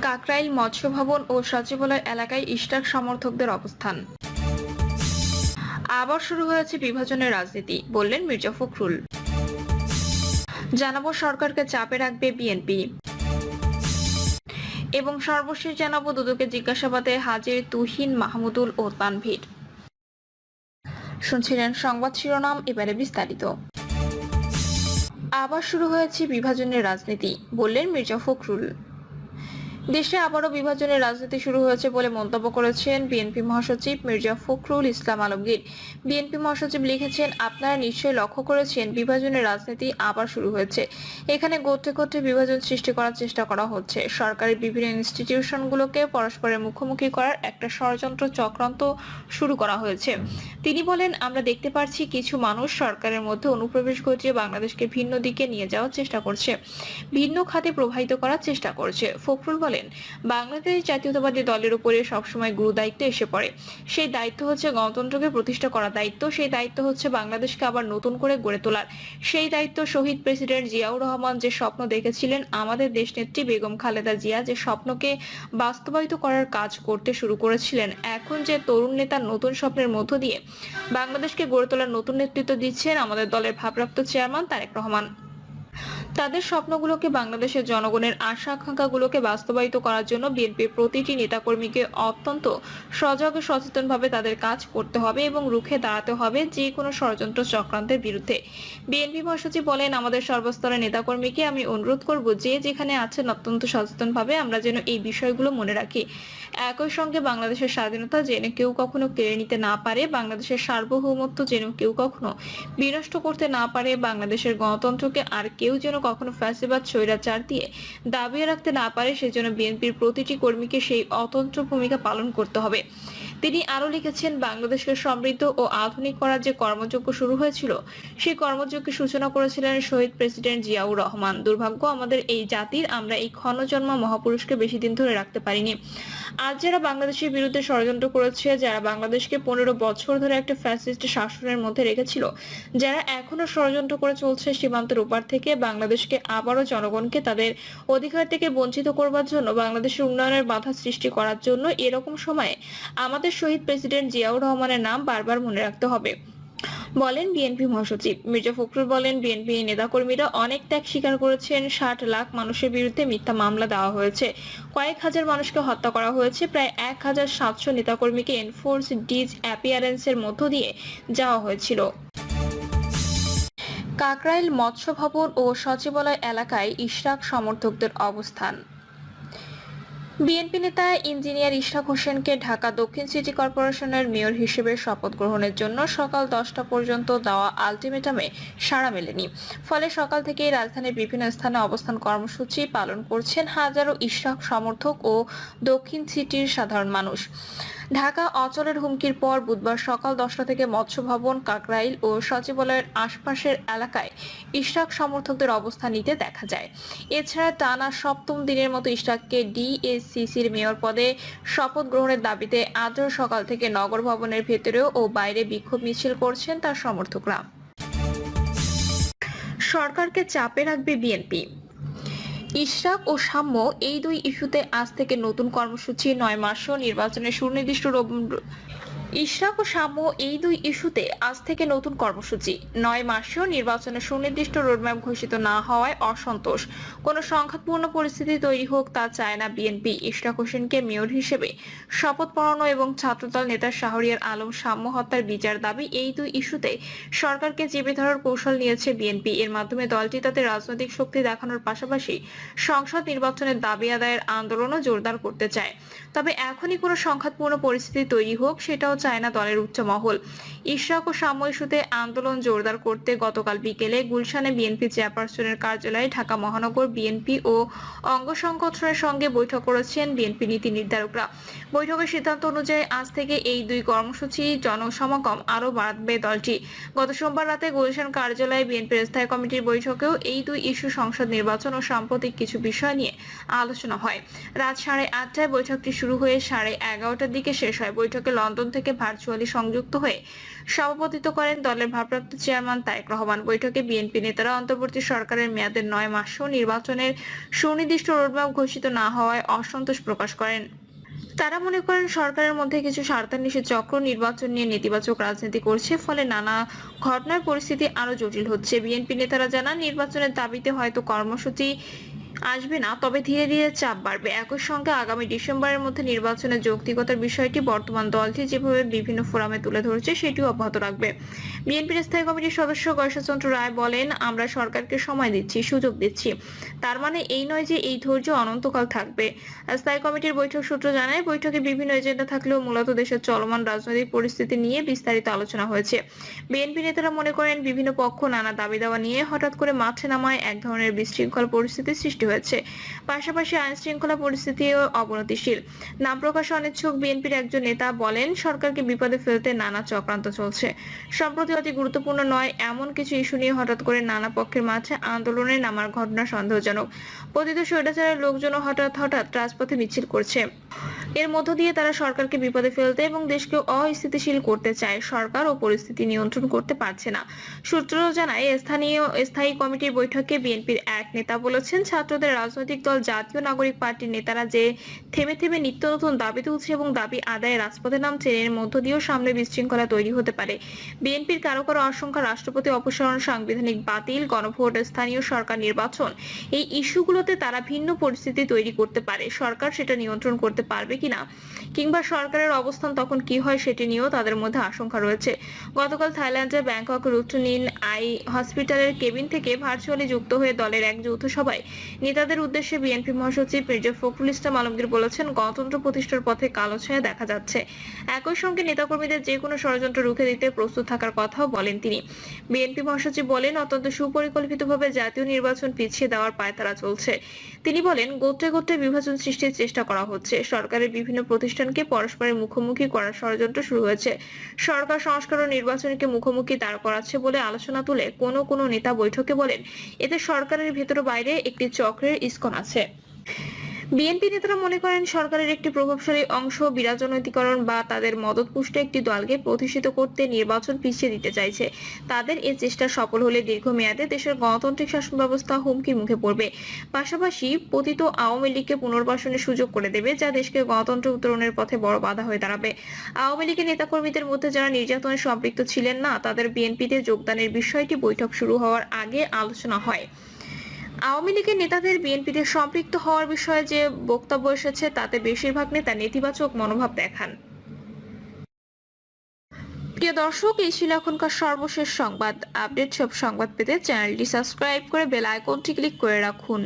কাকরাইল মৎস্য ভবন ও সচিবালয় এলাকায় ইশরাক সমর্থকদের অবস্থান। আবার শুরু হয়েছে বিভাজনের রাজনীতি, বললেন মির্জা ফখরুল। জানাবো সরকারকে চাপে রাখবে বিএনপি। এবং সর্বশেষ জানাবো দুদকের জিজ্ঞাসাবাদে হাজির তুহিন, মাহমুদুল ও তানভীর। শুনছিলেন সংবাদ শিরোনাম, এবারে বিস্তারিত। আবার শুরু হয়েছে বিভাজনের রাজনীতি, বললেন মির্জা ফখরুল। দেশে আবারও বিভাজনের রাজনীতি শুরু হয়েছে বলে মন্তব্য করেছেন বিএনপি মহাসচিব মির্জা ফখরুল ইসলাম আলমগীর। বিএনপি মহাসচিব লিখেছেন, আপনারা নিশ্চয়ই লক্ষ্য করেছেন বিভাজনের রাজনীতি আবার শুরু হয়েছে। এখানে গোত্রে গোত্রে বিভাজন সৃষ্টি করার চেষ্টা করা হচ্ছে। সরকারের বিভিন্ন ইনস্টিটিউশনগুলোকে পরস্পরের মুখোমুখি করার একটা ষড়যন্ত্র চক্রান্ত শুরু করা হয়েছে। তিনি বলেন, আমরা দেখতে পাচ্ছি কিছু মানুষ সরকারের মধ্যে অনুপ্রবেশ ঘটিয়ে বাংলাদেশকে ভিন্ন দিকে নিয়ে যাওয়ার চেষ্টা করছে, ভিন্ন খাতে প্রবাহিত করার চেষ্টা করছে। ফখরুল বলেন, বাংলাদেশ জাতীয়তাবাদী দলের উপরে সবসময় গুরু দায়িত্ব এসে পড়ে। সেই দায়িত্ব হচ্ছে গণতন্ত্রকে প্রতিষ্ঠা করার দায়িত্ব। সেই দায়িত্ব হচ্ছে বাংলাদেশকে আবার নতুন করে গড়ে তোলার। সেই দায়িত্ব শহীদ প্রেসিডেন্ট জিয়াউর রহমান যে স্বপ্ন দেখেছিলেন, আমাদের দেশনেত্রী বেগম খালেদা জিয়া যে স্বপ্নকে বাস্তবায়িত করার কাজ করতে শুরু করেছিলেন, এখন যে তরুণ নেতার নতুন স্বপ্নের মধ্য দিয়ে বাংলাদেশকে গড়ে তোলার নতুন নেতৃত্ব দিচ্ছেন আমাদের দলের ভারপ্রাপ্ত চেয়ারম্যান তারেক রহমান। তাদের স্বপ্নগুলোকে, বাংলাদেশের জনগণের আশা আকাঙ্ক্ষাগুলোকে বাস্তবায়িত করার জন্য বিএনপির প্রতিটি নেতাকর্মীকে অত্যন্ত সজাগ ও সচেতনভাবে তাদের কাজ করতে হবে এবং রুখে দাঁড়াতে হবে যে কোনো ষড়যন্ত্র চক্রান্তের বিরুদ্ধে। বিএনপি মহাসচিব বলেন, আমাদের সর্বস্তরের নেতাকর্মীকে আমি অনুরোধ করব যে যেখানে আছেন অত্যন্ত সচেতনভাবে আমরা যেন এই বিষয়গুলো মনে রাখি। একই সঙ্গে বাংলাদেশের স্বাধীনতা যেন কেউ কখনো কেড়ে নিতে না পারে, বাংলাদেশের সার্বভৌমত্ব যেন কেউ কখনো বিনষ্ট করতে না পারে, বাংলাদেশের গণতন্ত্রকে আর কেউ যেন কখনো ফ্যাসিবাদ স্বৈরাচার দিয়ে দাবিয়ে রাখতে না পারে, সেজন্য বিএনপির প্রতিটি কর্মীকে সেই অতন্ত্র ভূমিকা পালন করতে হবে। তিনি আরো লিখেছেন, বাংলাদেশকে সমৃদ্ধ ও আধুনিক করার যে কর্মযজ্ঞ শুরু হয়েছিল, সেই কর্মযজ্ঞের সূচনা করেছিলেন শহীদ প্রেসিডেন্ট জিয়াউর রহমান। দুর্ভাগ্য আমাদের এই জাতির, আমরা এই ক্ষণজন্মা মহাপুরুষকে বেশি দিন ধরে রাখতে পারিনি। আজ যারা বাংলাদেশের বিরুদ্ধে ষড়যন্ত্র করেছে, যারা বাংলাদেশকে 15 বছর ধরে একটা ফ্যাসিস্ট শাসনের মধ্যে রেখেছিল, যারা এখনো ষড়যন্ত্র করে চলছে সীমান্তের ওপার থেকে বাংলাদেশকে আবারও জনগণকে তাদের অধিকার থেকে বঞ্চিত করবার জন্য, বাংলাদেশের উন্নয়নের বাধা সৃষ্টি করার জন্য, এরকম সময়ে আমাদের শহীদ প্রেসিডেন্ট জিয়াউর রহমানের নাম বারবার মনে রাখতে হবে, বলেন বিএনপি মহাসচিব। মির্জা ফখরুল বলেন, বিএনপি নেতাকর্মীরা অনেক ত্যাগ স্বীকার করেছেন। 60 লাখ মানুষের বিরুদ্ধে মিথ্যা মামলা দেওয়া হয়েছে, কয়েক হাজার মানুষকে হত্যা করা হয়েছে, প্রায় 1700 নেতাকর্মীকে এনফোর্স ডিজ অ্যাপিয়ারেন্সের মধ্য দিয়ে যাওয়া হয়েছিল। কাকরাইল মৎস্য ভবন ও সচিবালয় এলাকায় ইশরাক সমর্থকদের অবস্থান। বিএনপি নেতা ইঞ্জিনিয়ার ইশরাক হোসেনকে ঢাকা দক্ষিণ সিটি কর্পোরেশনের মেয়র হিসেবে শপথ গ্রহণের জন্য সকাল 10টা পর্যন্ত দেওয়া আলটিমেটামে সাড়া মেলেনি। ফলে সকাল থেকেই রাজধানীর বিভিন্ন স্থানে অবস্থান কর্মসূচি পালন করছেন হাজারো ইশরাক সমর্থক ও দক্ষিণ সিটির সাধারণ মানুষ। ঢাকা অচলের হুমকির পর বুধবার সকাল 10টা থেকে মৎস্য ভবন, কাকরাইল ও সচিবালয়ের আশপাশের এলাকায় ইশরাক সমর্থকদের অবস্থান নিতে দেখা যায়। এছাড়া টানা 7ম দিনের মতো ইশরাককে ডিএসসিসির মেয়র পদে শপথ গ্রহণের দাবিতে আজও সকাল থেকে নগর ভবনের ভেতরেও ও বাইরে বিক্ষোভ মিছিল করছেন তার সমর্থকরা। সরকারকে চাপে রাখবে বিএনপি। ইশরাক ও সাম্য, এই দুই ইস্যুতে আজ থেকে নতুন কর্মসূচি। 9 মাসও নির্বাচনের সুনির্দিষ্ট ইশরাক ও সাম্য, এই দুই ইস্যুতে আজ থেকে নতুন কর্মসূচি। 9 মাসেও নির্বাচনের সুনির্দিষ্ট রোডম্যাপ ঘোষিত না হওয়ায় অসন্তোষ। কোনো সংঘাতপূর্ণ পরিস্থিতি তৈরি হোক তা চায় না বিএনপি। ইশরাক হোসেনকে মেয়র হিসেবে শপথ পড়ানো এবং ছাত্রদল নেতা শাহরিয়ার আলম সাম্য হত্যার বিচার দাবি, এই দুই ইস্যুতে সরকারকে চেপে ধরার কৌশল নিয়েছে বিএনপি। এর মাধ্যমে দলটি তাদের রাজনৈতিক শক্তি দেখানোর পাশাপাশি সংসদ নির্বাচনের দাবি আদায়ের আন্দোলনও জোরদার করতে চায়। তবে এখনই কোনো সংঘাতপূর্ণ পরিস্থিতি তৈরি হোক সেটাও চায় না দলের উচ্চ মহল। ইশরাক ও সাম্য ইস্যুতে আন্দোলন জোরদার করতে গতকাল বিকেলে গুলশানে বিএনপি চেয়ারপারসনের কার্যালয়ে ঢাকা মহানগর বিএনপি ও অঙ্গ সংগঠনের সঙ্গে বৈঠক করেছেন বিএনপি নীতি নির্ধারকরা। বৈঠকের সিদ্ধান্ত অনুযায়ী আজ থেকে এই দুই কর্মসূচি জনসমাগম আরও বাড়াবে দলটি। গত সোমবার রাতে গুলশান কার্যালয়ে বিএনপির স্থায়ী কমিটির বৈঠকেও এই দুই ইস্যু, সংসদ নির্বাচন ও সাম্প্রতিক কিছু বিষয় নিয়ে আলোচনা হয়। রাত 8:30টায় বৈঠকটি শুরু হয়ে 11:30টার দিকে শেষ হয়। বৈঠকে লন্ডন থেকে ভার্চুয়ালি সংযুক্ত হয়ে সভাপতিত্ব করেন দলের ভারপ্রাপ্ত চেয়ারম্যান তারেক রহমান। বৈঠকে বিএনপি নেতারা অন্তর্বর্তী সরকারের মেয়াদের 9 মাসেও নির্বাচনের সুনির্দিষ্ট রোডম্যাপ ঘোষিত না হওয়ায় অসন্তোষ প্রকাশ করেন। তারা মনে করেন সরকারের মধ্যে কিছু স্বার্থান্বেষী চক্র নির্বাচন নিয়ে নেতিবাচক রাজনীতি করছে, ফলে নানা ঘটনার পরিস্থিতি আরো জটিল হচ্ছে। বিএনপি নেতারা জানান, নির্বাচনের দাবিতে হয়তো কর্মসূচি আসবে না, তবে ধীরে ধীরে চাপ বাড়বে। একই সঙ্গে আগামী ডিসেম্বরের মধ্যে নির্বাচনের যৌক্তিকতার বিষয়টি বর্তমান দলটি যেভাবে বিভিন্ন ফোরামে তুলে ধরেছে সেটিও অব্যাহত রাখবে। বিএনপির স্থায়ী কমিটির সদস্য গয়েশ্বরচন্দ্র রায় বলেন, আমরা সরকারকে সময় দিচ্ছি, সুযোগ দিচ্ছি, তার মানে এই নয় যে এই ধৈর্য অনন্তকাল থাকবে। স্থায়ী কমিটির বৈঠক সূত্র জানায়, বৈঠকে বিভিন্ন এজেন্ডা থাকলেও মূলত দেশের চলমান রাজনৈতিক পরিস্থিতি নিয়ে বিস্তারিত আলোচনা হয়েছে। বিএনপি নেতারা মনে করেন, বিভিন্ন পক্ষ নানা দাবি দাওয়া নিয়ে হঠাৎ করে মাঠে নামায় এক ধরনের বিশৃঙ্খল পরিস্থিতির সৃষ্টি হয়েছে। পাশাপাশি আইন শৃঙ্খলা পরিস্থিতিও অবনতিশীল। নাম প্রকাশে অনিচ্ছুক বিএনপির একজন নেতা বলেন, সরকারকে বিপদে ফেলতে নানা চক্রান্ত চলছে। সম্প্রতি অতি গুরুত্বপূর্ণ নয় এমন কিছু ইস্যু নিয়ে হঠাৎ করে নানা পক্ষের মাঝে আন্দোলনে নামার ঘটনা সন্দেহজনক। পতিত স্বৈরাচারের লোকজনও হঠাৎ হঠাৎ রাজপথে মিছিল করছে। এর মধ্য দিয়ে তারা সরকারকে বিপদে ফেলতে এবং দেশকে অস্থিতিশীল করতে চায়। সরকার ও পরিস্থিতি নিয়ন্ত্রণ করতে পারছে না। সূত্র জানায়, স্থায়ী কমিটির বৈঠকে বিএনপির এক নেতা বলেছেন, ছাত্রদের রাজনৈতিক দল জাতীয় নাগরিক পার্টির নেতারা যে থেমে থেমে নিত্য নতুন দাবি তুলছে এবং দাবি আদায়ে রাজপথে নামছে, এর মধ্য দিয়েও সামনে বিশৃঙ্খলা তৈরি হতে পারে। বিএনপির কারো কারো আশঙ্কা, রাষ্ট্রপতি অপসারণ, সাংবিধানিক বাতিল, গণভোট, স্থানীয় সরকার নির্বাচন, এই ইস্যুগুলোতে তারা ভিন্ন পরিস্থিতি তৈরি করতে পারে। সরকার সেটা নিয়ন্ত্রণ করতে পারবে কিনা কিংবা সরকারের অবস্থান তখন কি হয় সেটি নিয়েও তাদের মধ্যে আশঙ্কা রয়েছে। গতকাল থাইল্যান্ডের ব্যাংকক রুটুনিন আই হসপিটালের কেবিন থেকে ভার্চুয়ালি যুক্ত হয়ে দলের এক যৌথ সভায় নেতাদের উদ্দেশ্যে বিএনপি মহাসচিব মির্জা ফখরুল ইসলাম আলমগীর বলেছেন, গণতন্ত্র প্রতিষ্ঠার পথে কালো ছায়া দেখা যাচ্ছে। একই সঙ্গে নেতাকর্মীদের যে কোনো ষড়যন্ত্র রুখে দিতে প্রস্তুত থাকার কথাও বলেন তিনি। বিএনপি মহাসচিব বলেন, অত্যন্ত সুপরিকল্পিতভাবে জাতীয় নির্বাচন পিছিয়ে দেওয়ার পায়তারা চলছে। তিনি বলেন, গোত্রে গোত্রে বিভাজন সৃষ্টির চেষ্টা করা হচ্ছে। সরকারের বিভিন্ন প্রতিষ্ঠানকে পরস্পরের মুখোমুখি করার ষড়যন্ত্র শুরু হয়েছে। সরকার সংস্কার ও নির্বাচনকে মুখোমুখি দাঁড় করাচ্ছে বলে আলোচনা তুলে কোনো নেতা বৈঠকে বলেন, এতে সরকারের ভেতর বাইরে একটি চক্রের ইস্কন আছে। বিএনপি নেতারা মনে করেন, সরকারের একটি প্রভাবশালী অংশ বিরাজনৈতিকরণ বা তাদের মদতপুষ্ট একটি দলকে প্রতিষ্ঠিত করতে নির্বাচন পিছিয়ে দিতে চাইছে। তাদের এই চেষ্টা সফল হলে দীর্ঘমেয়াদে দেশের গণতান্ত্রিক শাসন ব্যবস্থা হুমকির মুখে পড়বে। পাশাপাশি পতিত আওয়ামী লীগকে পুনর্বাসনের সুযোগ করে দেবে, যা দেশকে গণতন্ত্র উত্তরণের পথে বড় বাধা হয়ে দাঁড়াবে। আওয়ামী লীগের নেতাকর্মীদের মধ্যে যারা নির্যাতনে সম্পৃক্ত ছিলেন না, তাদের বিএনপিতে যোগদানের বিষয়টি বৈঠক শুরু হওয়ার আগে আলোচনা হয়। আওয়ামী লীগের নেতাদের বিএনপিতে সম্পৃক্ত হওয়ার বিষয়ে যে বক্তব্য এসেছে তাতে বেশিরভাগ নেতা নেতিবাচক মনোভাব দেখান। প্রিয় দর্শক, এই ছিল এখনকার সর্বশেষ সংবাদ আপডেট। সব সংবাদ পেতে চ্যানেলটি সাবস্ক্রাইব করে বেল আইকনটি ক্লিক করে রাখুন।